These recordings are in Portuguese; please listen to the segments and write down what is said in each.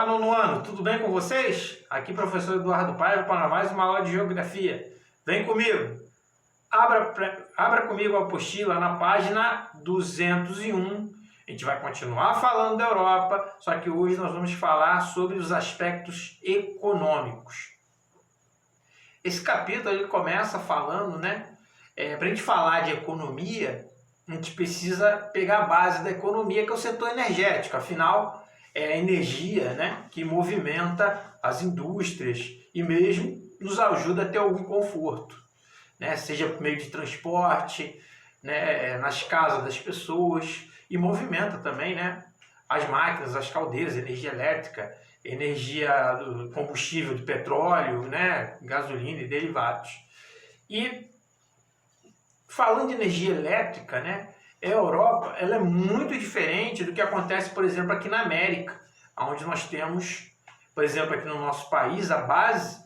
Olá, nono ano, tudo bem com vocês? Aqui professor Eduardo Paiva para mais uma aula de geografia. Vem comigo, abra comigo a apostila na página 201. A gente vai continuar falando da Europa, só que hoje nós vamos falar sobre os aspectos econômicos. Esse capítulo ele começa falando, para a gente falar de economia, a gente precisa pegar a base da economia, que é o setor energético. Afinal, é a energia, que movimenta as indústrias e mesmo nos ajuda a ter algum conforto, seja por meio de transporte, nas casas das pessoas, e movimenta também as máquinas, as caldeiras, energia elétrica, energia do combustível de petróleo, gasolina e derivados. E falando de energia elétrica, a Europa ela é muito diferente do que acontece, por exemplo, aqui na América, onde nós temos, por exemplo, aqui no nosso país, a base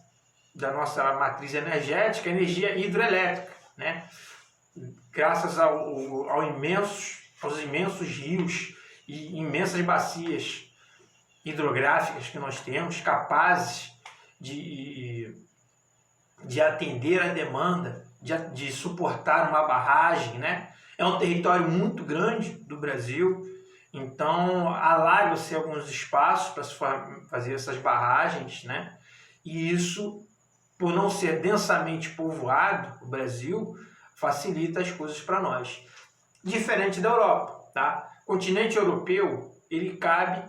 da nossa matriz energética é a energia hidrelétrica, graças aos imensos rios e imensas bacias hidrográficas que nós temos, capazes de atender a demanda, de suportar uma barragem, É um território muito grande do Brasil, então alarga-se alguns espaços para se fazer essas barragens, E isso, por não ser densamente povoado, o Brasil facilita as coisas para nós. Diferente da Europa, tá? O continente europeu, ele cabe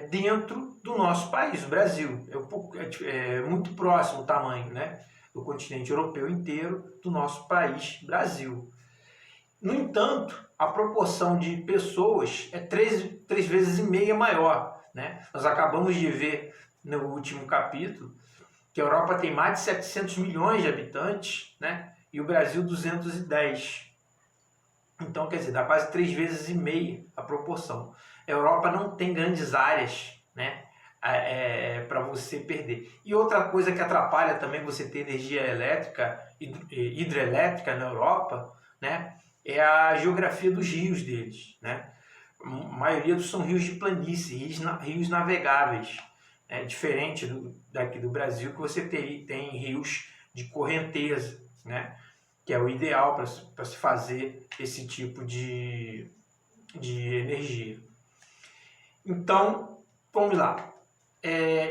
dentro do nosso país, o Brasil. É muito próximo o tamanho, do continente europeu inteiro, do nosso país, Brasil. No entanto, a proporção de pessoas é 3,5 vezes maior, Nós acabamos de ver no último capítulo que a Europa tem mais de 700 milhões de habitantes, e o Brasil 210. Então, quer dizer, dá quase 3,5 vezes a proporção. A Europa não tem grandes áreas, para você perder. E outra coisa que atrapalha também você ter energia elétrica, hidrelétrica na Europa, é a geografia dos rios deles, A maioria são rios de planície, rios navegáveis, diferente daqui do Brasil, que você tem rios de correnteza, que é o ideal para se fazer esse tipo de energia. Então, vamos lá.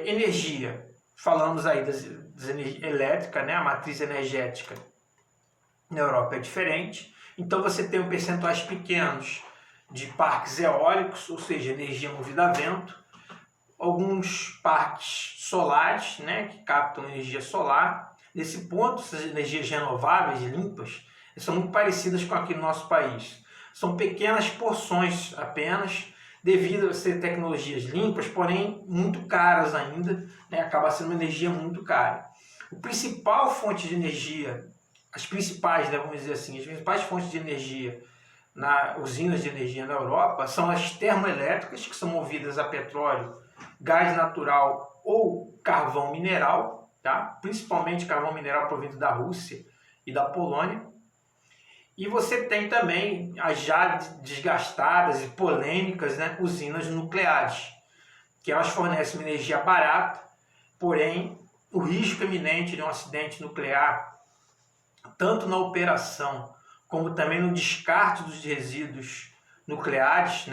Energia, falamos aí das energia elétrica, a matriz energética na Europa é diferente. Então você tem percentuais pequenos de parques eólicos, ou seja, energia movida a vento, alguns parques solares, que captam energia solar. Nesse ponto, essas energias renováveis e limpas são muito parecidas com aqui no nosso país. São pequenas porções apenas, devido a ser tecnologias limpas, porém muito caras ainda, acaba sendo uma energia muito cara. A principal fonte de energia, as principais, vamos dizer assim, as principais fontes de energia usinas de energia na Europa são as termoelétricas, que são movidas a petróleo, gás natural ou carvão mineral, principalmente carvão mineral provindo da Rússia e da Polônia. E você tem também as já desgastadas e polêmicas, usinas nucleares, que elas fornecem uma energia barata, porém o risco iminente de um acidente nuclear, tanto na operação como também no descarte dos resíduos nucleares,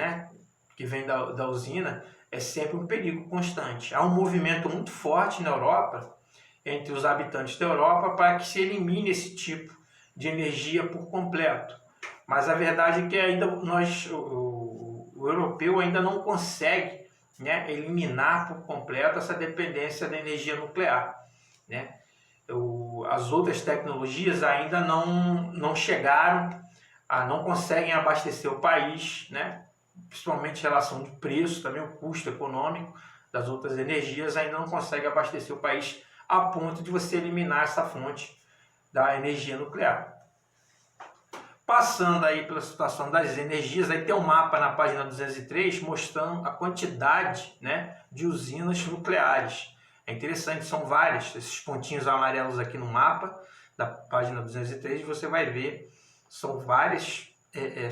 que vem da usina, é sempre um perigo constante. Há um movimento muito forte na Europa, entre os habitantes da Europa, para que se elimine esse tipo de energia por completo. Mas a verdade é que ainda o europeu ainda não consegue eliminar por completo essa dependência da energia nuclear. As outras tecnologias ainda não chegaram, não conseguem abastecer o país, principalmente em relação de preço, também o custo econômico das outras energias ainda não consegue abastecer o país a ponto de você eliminar essa fonte da energia nuclear. Passando aí pela situação das energias, aí tem um mapa na página 203 mostrando a quantidade de usinas nucleares. É interessante, são várias, esses pontinhos amarelos aqui no mapa da página 203, você vai ver, são várias,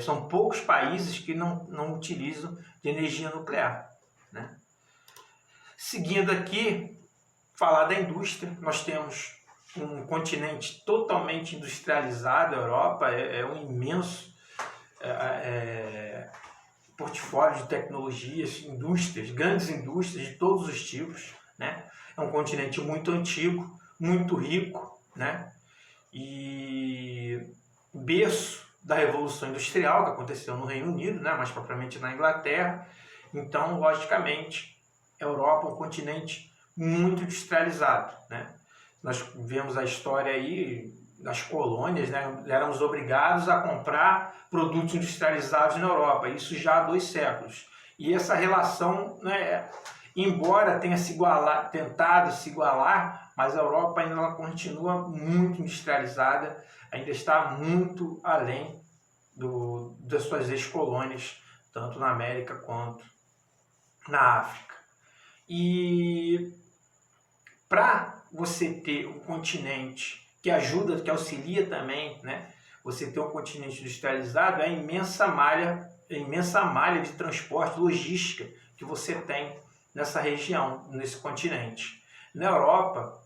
são poucos países que não utilizam de energia nuclear. Seguindo aqui, falar da indústria, nós temos um continente totalmente industrializado, a Europa é um imenso portfólio de tecnologias, indústrias, grandes indústrias de todos os tipos, né? É um continente muito antigo, muito rico, né? E berço da Revolução Industrial, que aconteceu no Reino Unido, né? Mais propriamente na Inglaterra. Então, logicamente, a Europa é um continente muito industrializado, né? Nós vemos a história aí das colônias, né? Éramos obrigados a comprar produtos industrializados na Europa, isso já há 2 séculos. E essa relação, né, embora tenha tentado se igualar, mas a Europa ainda ela continua muito industrializada, ainda está muito além das suas ex-colônias, tanto na América quanto na África. E para você ter um continente que ajuda, que auxilia também, né? Você ter um continente industrializado, é a imensa malha de transporte, logística que você tem nessa região, nesse continente. Na Europa,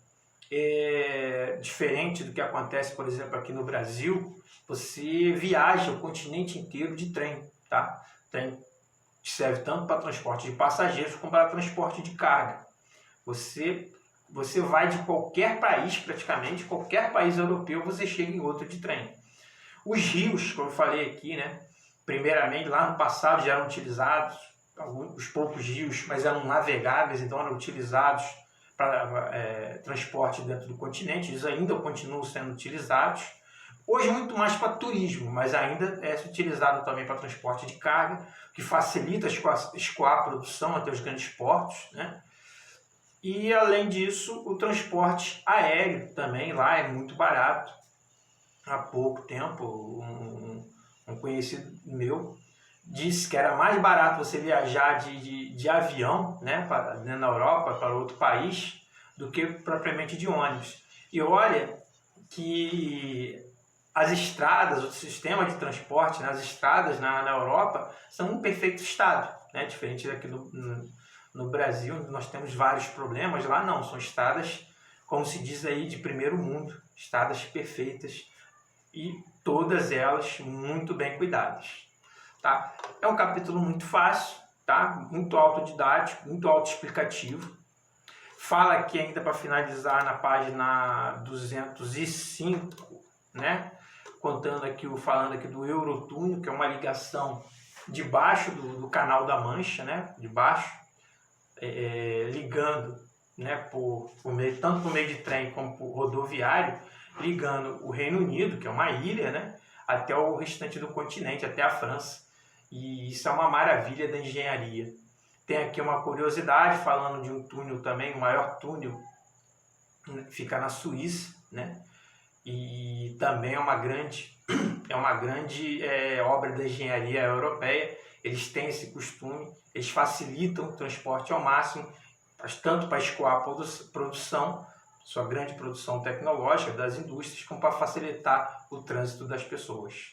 diferente do que acontece, por exemplo, aqui no Brasil, você viaja o continente inteiro de trem, tá? Trem que serve tanto para transporte de passageiros como para transporte de carga. Você vai de qualquer país, praticamente, qualquer país europeu, você chega em outro de trem. Os rios, como eu falei aqui, né? Primeiramente, lá no passado já eram utilizados, os poucos rios, mas eram navegáveis, então eram utilizados para transporte dentro do continente, eles ainda continuam sendo utilizados. Hoje muito mais para turismo, mas ainda é utilizado também para transporte de carga, que facilita escoar a produção até os grandes portos, né? E além disso, o transporte aéreo também lá é muito barato. Há pouco tempo, um conhecido meu disse que era mais barato você viajar de avião, né, na Europa, para outro país, do que propriamente de ônibus. E olha que as estradas, o sistema de transporte nas estradas na Europa são em perfeito estado, né, diferente daqui no Brasil, nós temos vários problemas, lá não, são estradas, como se diz aí, de primeiro mundo, estradas perfeitas e todas elas muito bem cuidadas. Tá? É um capítulo muito fácil, tá? Muito autodidático, muito autoexplicativo. Fala aqui ainda para finalizar na página 205, né? Falando aqui do Eurotúnel, que é uma ligação debaixo do Canal da Mancha, né? Debaixo, ligando, né? Tanto por meio de trem como por rodoviário, ligando o Reino Unido, que é uma ilha, né? Até o restante do continente, até a França. E isso é uma maravilha da engenharia. Tem aqui uma curiosidade, falando de um túnel também, o maior túnel fica na Suíça, né? E também é uma grande obra da engenharia europeia. Eles têm esse costume, eles facilitam o transporte ao máximo, tanto para escoar a produção, sua grande produção tecnológica das indústrias, como para facilitar o trânsito das pessoas.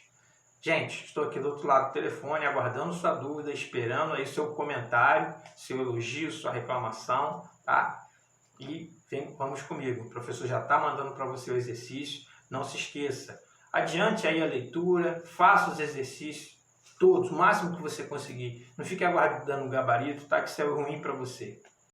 Gente, estou aqui do outro lado do telefone, aguardando sua dúvida, esperando aí seu comentário, seu elogio, sua reclamação, tá? E vamos comigo, o professor já está mandando para você o exercício, não se esqueça. Adiante aí a leitura, faça os exercícios todos, o máximo que você conseguir. Não fique aguardando o gabarito, tá? Que isso é ruim para você.